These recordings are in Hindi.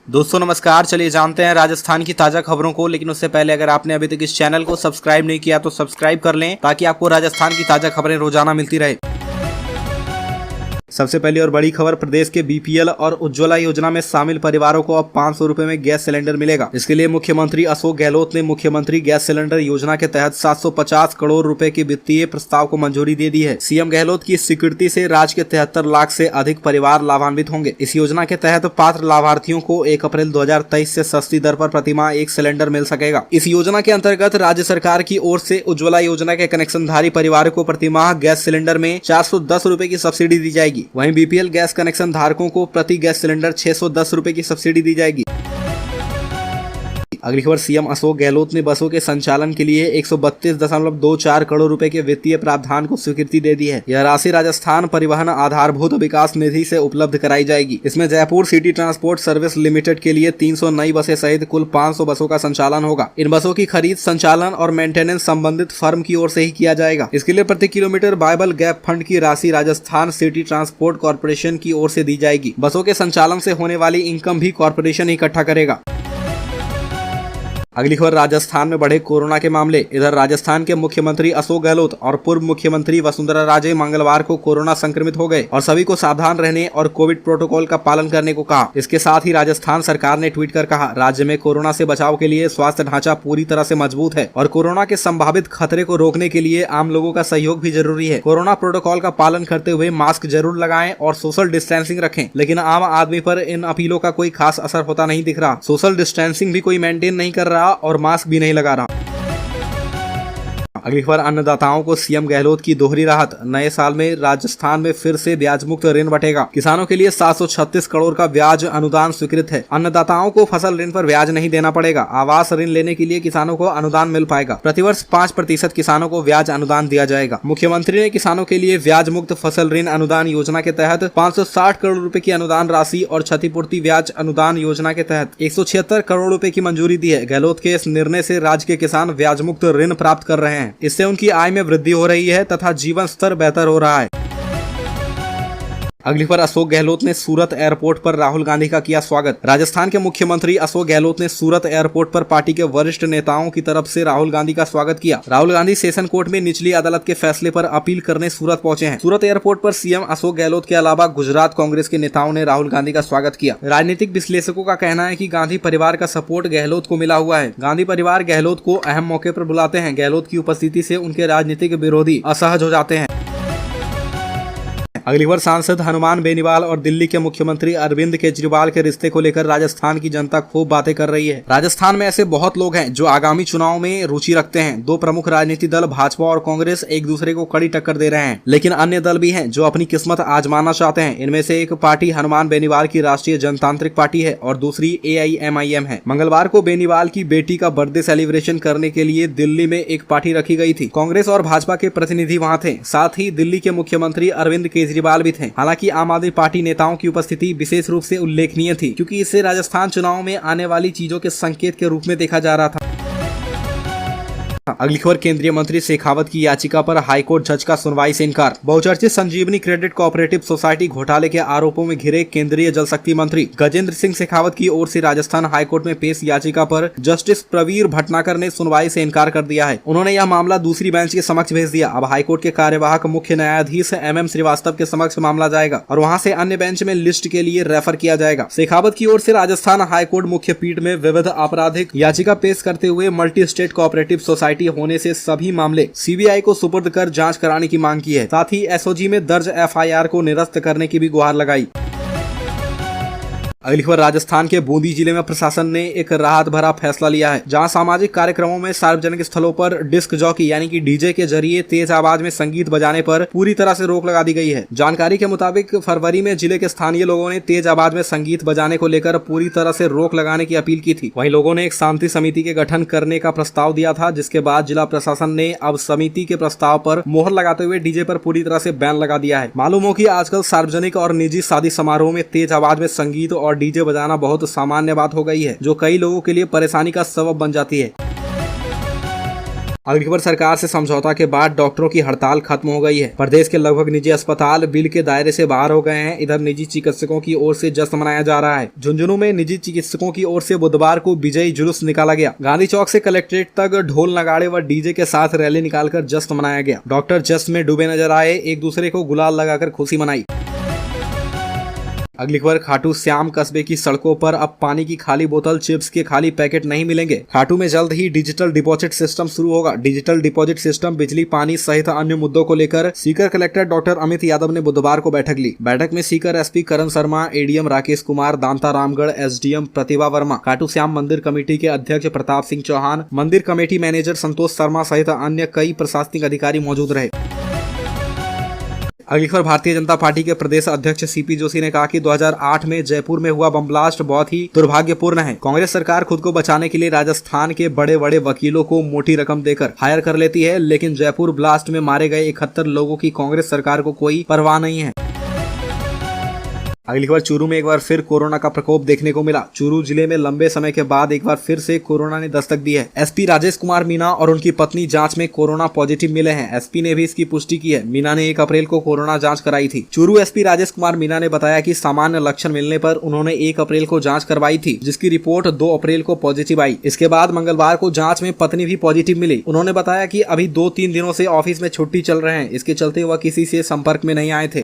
दोस्तों नमस्कार। चलिए जानते हैं राजस्थान की ताजा खबरों को, लेकिन उससे पहले अगर आपने अभी तक इस चैनल को सब्सक्राइब नहीं किया तो सब्सक्राइब कर लें ताकि आपको राजस्थान की ताजा खबरें रोजाना मिलती रहे। सबसे पहली और बड़ी खबर, प्रदेश के बीपीएल और उज्ज्वला योजना में शामिल परिवारों को अब 500 रुपए में गैस सिलेंडर मिलेगा। इसके लिए मुख्यमंत्री अशोक गहलोत ने मुख्यमंत्री गैस सिलेंडर योजना के तहत 750 करोड़ रुपए के वित्तीय प्रस्ताव को मंजूरी दे दी है। सीएम गहलोत की स्वीकृति से राज्य के 73 लाख से अधिक परिवार लाभान्वित होंगे। इस योजना के तहत पात्र लाभार्थियों को 1 अप्रैल 2023 से सस्ती दर पर प्रतिमाह 1 सिलेंडर मिल सकेगा। इस योजना के अंतर्गत राज्य सरकार की ओर से उज्ज्वला योजना के कनेक्शनधारी परिवारों को प्रतिमाह गैस सिलेंडर में 410 रुपए की सब्सिडी दी जाएगी। वहीं बीपीएल गैस कनेक्शन धारकों को प्रति गैस सिलेंडर 610 रुपए की सब्सिडी दी जाएगी। अगली खबर, सीएम अशोक गहलोत ने बसों के संचालन के लिए 132.24 करोड़ रुपए के वित्तीय प्रावधान को स्वीकृति दे दी है। यह राशि राजस्थान परिवहन आधारभूत विकास निधि से उपलब्ध कराई जाएगी। इसमें Jaipur city transport service limited के लिए 300 नई बसें सहित कुल 500 बसों का संचालन होगा। इन बसों की खरीद, संचालन और मेंटेनेंस संबंधित फर्म की ओर से ही किया जाएगा। इसके लिए प्रति किलोमीटर बाइबल गैप फंड की राशि राजस्थान सिटी ट्रांसपोर्ट कॉर्पोरेशन की ओर से दी जाएगी। बसों के संचालन से होने वाली इनकम भी कॉर्पोरेशन ही इकट्ठा करेगा। अगली खबर, राजस्थान में बढ़े कोरोना के मामले। इधर राजस्थान के मुख्यमंत्री अशोक गहलोत और पूर्व मुख्यमंत्री वसुंधरा राजे मंगलवार को कोरोना संक्रमित हो गए और सभी को सावधान रहने और कोविड प्रोटोकॉल का पालन करने को कहा। इसके साथ ही राजस्थान सरकार ने ट्वीट कर कहा, राज्य में कोरोना से बचाव के लिए स्वास्थ्य ढांचा पूरी तरह से मजबूत है और कोरोना के संभावित खतरे को रोकने के लिए आम लोगों का सहयोग भी जरूरी है। कोरोना प्रोटोकॉल का पालन करते हुए मास्क जरूर लगाएं और सोशल डिस्टेंसिंग रखें, लेकिन आम आदमी पर इन अपीलों का कोई खास असर होता नहीं दिख रहा। सोशल डिस्टेंसिंग भी कोई मेंटेन नहीं कर रहा और मास्क भी नहीं लगा रहा। अगली खबर, अन्नदाताओं को सीएम गहलोत की दोहरी राहत। नए साल में राजस्थान में फिर से ब्याज मुक्त ऋण बंटेगा। किसानों के लिए 736 करोड़ का ब्याज अनुदान स्वीकृत है। अन्नदाताओं को फसल ऋण पर ब्याज नहीं देना पड़ेगा। आवास ऋण लेने के लिए किसानों को अनुदान मिल पाएगा। प्रतिवर्ष 5% किसानों को ब्याज अनुदान दिया जाएगा। मुख्यमंत्री ने किसानों के लिए ब्याज मुक्त फसल ऋण अनुदान योजना के तहत 560 करोड़ रुपए की अनुदान राशि और क्षतिपूर्ति ब्याज अनुदान योजना के तहत 176 करोड़ रुपए की मंजूरी दी है। गहलोत के इस निर्णय से राज्य के किसान ब्याज मुक्त ऋण प्राप्त कर रहे हैं। इससे उनकी आय में वृद्धि हो रही है तथा जीवन स्तर बेहतर हो रहा है। अगली पर, अशोक गहलोत ने सूरत एयरपोर्ट पर राहुल गांधी का किया स्वागत। राजस्थान के मुख्यमंत्री अशोक गहलोत ने सूरत एयरपोर्ट पर पार्टी के वरिष्ठ नेताओं की तरफ से राहुल गांधी का स्वागत किया। राहुल गांधी सेशन कोर्ट में निचली अदालत के फैसले पर अपील करने सूरत पहुंचे हैं। सूरत एयरपोर्ट पर सीएम अशोक गहलोत के अलावा गुजरात कांग्रेस के नेताओं ने राहुल गांधी का स्वागत किया। राजनीतिक विश्लेषकों का कहना है कि गांधी परिवार का सपोर्ट गहलोत को मिला हुआ है। गांधी परिवार गहलोत को अहम मौके पर बुलाते हैं। गहलोत की उपस्थिति से उनके राजनीतिक विरोधी असहज हो जाते हैं। अगली बार, सांसद हनुमान बेनीवाल और दिल्ली के मुख्यमंत्री अरविंद केजरीवाल के रिश्ते को लेकर राजस्थान की जनता खूब बातें कर रही है। राजस्थान में ऐसे बहुत लोग हैं जो आगामी चुनाव में रुचि रखते हैं। दो प्रमुख राजनीतिक दल भाजपा और कांग्रेस एक दूसरे को कड़ी टक्कर दे रहे हैं, लेकिन अन्य दल भी हैं जो अपनी किस्मत आजमाना चाहते हैं। इनमें से एक पार्टी हनुमान बेनीवाल की राष्ट्रीय जनतांत्रिक पार्टी है और दूसरी AIMIM है। मंगलवार को बेनीवाल की बेटी का बर्थडे सेलिब्रेशन करने के लिए दिल्ली में एक पार्टी रखी गई थी। कांग्रेस और भाजपा के प्रतिनिधि वहाँ थे। साथ ही दिल्ली के मुख्यमंत्री अरविंद केजरीवाल भी थे। हालांकि आम आदमी पार्टी नेताओं की उपस्थिति विशेष रूप से उल्लेखनीय थी, क्योंकि इसे राजस्थान चुनाव में आने वाली चीजों के संकेत के रूप में देखा जा रहा था। अगली खबर, केंद्रीय मंत्री शेखावत की याचिका पर हाईकोर्ट जज का सुनवाई से इनकार। बहुचर्चित संजीवनी क्रेडिट कोऑपरेटिव सोसाइटी घोटाले के आरोपों में घिरे केंद्रीय जल शक्ति मंत्री गजेंद्र सिंह शेखावत की ओर से राजस्थान हाईकोर्ट में पेश याचिका पर जस्टिस प्रवीर भटनागर ने सुनवाई से इनकार कर दिया है। उन्होंने यह मामला दूसरी बेंच के समक्ष भेज दिया। अब हाईकोर्ट के कार्यवाहक मुख्य न्यायाधीश MM श्रीवास्तव के समक्ष मामला जाएगा और वहाँ से अन्य बेंच में लिस्ट के लिए रेफर किया जाएगा। शेखावत की ओर से राजस्थान हाईकोर्ट मुख्य पीठ में विविध आपराधिक याचिका पेश करते हुए मल्टी स्टेट कोऑपरेटिव सोसाइटी होने से सभी मामले CBI को सुपुर्द कर जांच कराने की मांग की है। साथ ही SOG में दर्ज FIR को निरस्त करने की भी गुहार लगाई। अगली खबर, राजस्थान के बूंदी जिले में प्रशासन ने एक राहत भरा फैसला लिया है, जहां सामाजिक कार्यक्रमों में सार्वजनिक स्थलों पर डिस्क जॉकी यानी कि डीजे के जरिए तेज आवाज में संगीत बजाने पर पूरी तरह से रोक लगा दी गई है। जानकारी के मुताबिक फरवरी में जिले के स्थानीय लोगों ने तेज आवाज में संगीत बजाने को लेकर पूरी तरह से रोक लगाने की अपील की थी। वहीं लोगों ने एक शांति समिति के गठन करने का प्रस्ताव दिया था, जिसके बाद जिला प्रशासन ने अब समिति के प्रस्ताव पर मोहर लगाते हुए डीजे पर पूरी तरह से बैन लगा दिया है। मालूम हो कि आजकल सार्वजनिक और निजी शादी समारोह में तेज आवाज में संगीत और डीजे बजाना बहुत सामान्य बात हो गई है, जो कई लोगों के लिए परेशानी का सबब बन जाती है। अगली खबर, सरकार से समझौता के बाद डॉक्टरों की हड़ताल खत्म हो गई है। प्रदेश के लगभग निजी अस्पताल बिल के दायरे से बाहर हो गए हैं। इधर निजी चिकित्सकों की ओर से जश्न मनाया जा रहा है। झुंझुनू में निजी चिकित्सकों की ओर से बुधवार को विजयी जुलूस निकाला गया। गांधी चौक से कलेक्ट्रेट तक ढोल नगाड़े व डीजे के साथ रैली निकालकर जश्न मनाया गया। डॉक्टर जश्न में डूबे नजर आए, एक दूसरे को गुलाल लगाकर खुशी मनाई। अगली खबर, खाटू श्याम कस्बे की सड़कों पर अब पानी की खाली बोतल, चिप्स के खाली पैकेट नहीं मिलेंगे। खाटू में जल्द ही डिजिटल डिपॉजिट सिस्टम शुरू होगा। डिजिटल डिपॉजिट सिस्टम, बिजली, पानी सहित अन्य मुद्दों को लेकर सीकर कलेक्टर डॉक्टर अमित यादव ने बुधवार को बैठक ली। बैठक में सीकर एसपी करण शर्मा, एडीएम राकेश कुमार, दांता रामगढ़ एसडीएम प्रतिभा वर्मा, खाटू श्याम मंदिर कमेटी के अध्यक्ष प्रताप सिंह चौहान, मंदिर कमेटी मैनेजर संतोष शर्मा सहित अन्य कई प्रशासनिक अधिकारी मौजूद रहे। अगली खबर, भारतीय जनता पार्टी के प्रदेश अध्यक्ष सीपी जोशी ने कहा कि 2008 में जयपुर में हुआ बम ब्लास्ट बहुत ही दुर्भाग्यपूर्ण है। कांग्रेस सरकार खुद को बचाने के लिए राजस्थान के बड़े बड़े वकीलों को मोटी रकम देकर हायर कर लेती है, लेकिन जयपुर ब्लास्ट में मारे गए 71 लोगों की कांग्रेस सरकार को कोई परवाह नहीं है। अगली खबर, चूरू में एक बार फिर कोरोना का प्रकोप देखने को मिला। चूरू जिले में लंबे समय के बाद एक बार फिर से कोरोना ने दस्तक दी है। एसपी राजेश कुमार मीणा और उनकी पत्नी जांच में कोरोना पॉजिटिव मिले हैं। एसपी ने भी इसकी पुष्टि की है। मीणा ने 1 अप्रैल को कोरोना जांच कराई थी। चूरू एसपी राजेश कुमार मीणा ने बताया कि सामान्य लक्षण मिलने पर उन्होंने 1 अप्रैल को जाँच करवाई थी, जिसकी रिपोर्ट 2 अप्रैल को पॉजिटिव आई। इसके बाद मंगलवार को जाँच में पत्नी भी पॉजिटिव मिली। उन्होंने बताया कि अभी 2-3 दिनों से ऑफिस में छुट्टी चल रहे हैं, इसके चलते वह किसी से संपर्क में नहीं आए थे।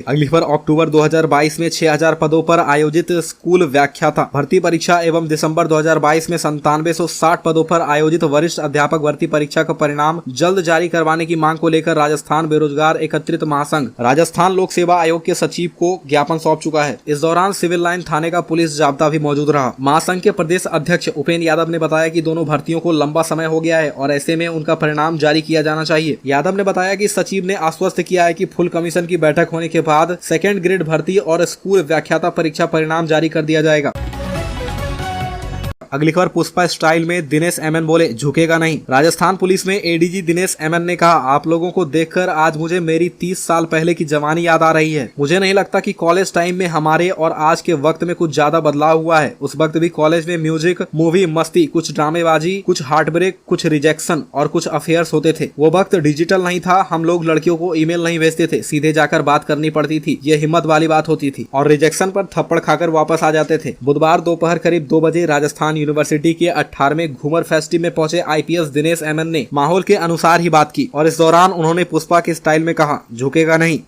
अगली खबर, अक्टूबर 2022 में 6000 पदों पर आयोजित स्कूल व्याख्याता भर्ती परीक्षा एवं दिसंबर 2022 में 9760 पदों पर आयोजित वरिष्ठ अध्यापक भर्ती परीक्षा का परिणाम जल्द जारी करवाने की मांग को लेकर राजस्थान बेरोजगार एकत्रित महासंघ राजस्थान लोक सेवा आयोग के सचिव को ज्ञापन सौंप चुका है। इस दौरान सिविल लाइन थाने का पुलिस जाब्ता भी मौजूद रहा। महासंघ के प्रदेश अध्यक्ष उपेंद्र यादव ने बताया कि दोनों भर्तियों को लंबा समय हो गया है और ऐसे में उनका परिणाम जारी किया जाना चाहिए। यादव ने बताया कि सचिव ने आश्वस्त किया है कि फुल कमीशन की बैठक होने के बाद सेकेंड ग्रेड भर्ती और स्कूल व्याख्याता परीक्षा परिणाम जारी कर दिया जाएगा। अगली खबर, पुष्पा स्टाइल में दिनेश एमएन बोले झुकेगा नहीं। राजस्थान पुलिस में एडीजी दिनेश एमएन ने कहा, आप लोगों को देखकर आज मुझे मेरी 30 साल पहले की जवानी याद आ रही है। मुझे नहीं लगता कि कॉलेज टाइम में हमारे और आज के वक्त में कुछ ज्यादा बदलाव हुआ है। उस वक्त भी कॉलेज में म्यूजिक, मूवी, मस्ती, कुछ ड्रामेबाजी, कुछ हार्ट ब्रेक, कुछ रिजेक्शन और कुछ अफेयर्स होते थे। वो वक्त डिजिटल नहीं था। हम लोग लड़कियों को ईमेल नहीं भेजते थे, सीधे जाकर बात करनी पड़ती थी। ये हिम्मत वाली बात होती थी और रिजेक्शन पर थप्पड़ खाकर वापस आ जाते थे। बुधवार दोपहर करीब 2 बजे राजस्थान यूनिवर्सिटी के 18वें घूमर फेस्टिव में पहुंचे आईपीएस दिनेश एमएन ने माहौल के अनुसार ही बात की और इस दौरान उन्होंने पुष्पा के स्टाइल में कहा, झुकेगा नहीं।